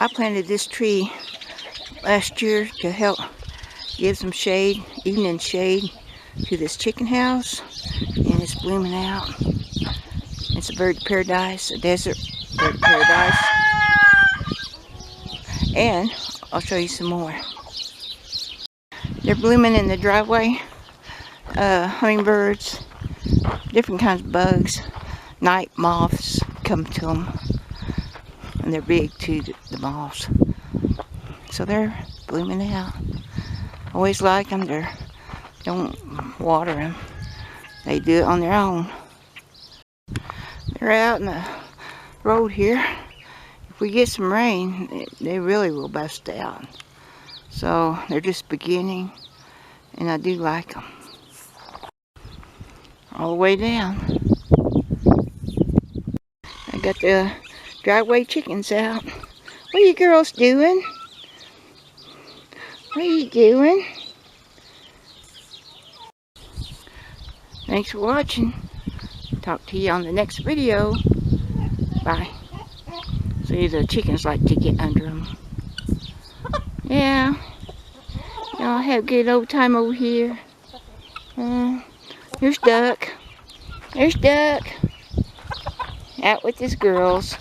I planted this tree last year to help give some shade, evening shade, to this chicken house, and it's blooming out. It's a bird of paradise, a desert bird of paradise. And I'll show you some more. They're blooming in the driveway. Hummingbirds, different kinds of bugs, night moths come to them, and they're big too, the moths. So they're blooming out. Always like them. Don't water them. They do it on their own. They're out in the road here. If we get some rain, they really will bust out. So they're just beginning, and I do like them. All the way down. I got the driveway chickens out. What are you girls doing? What are you doing? Thanks for watching. Talk to you on the next video. Bye. See, the chickens like to get under them. Yeah. Y'all have a good old time over here. There's Duck. There's Duck. Out with his girls.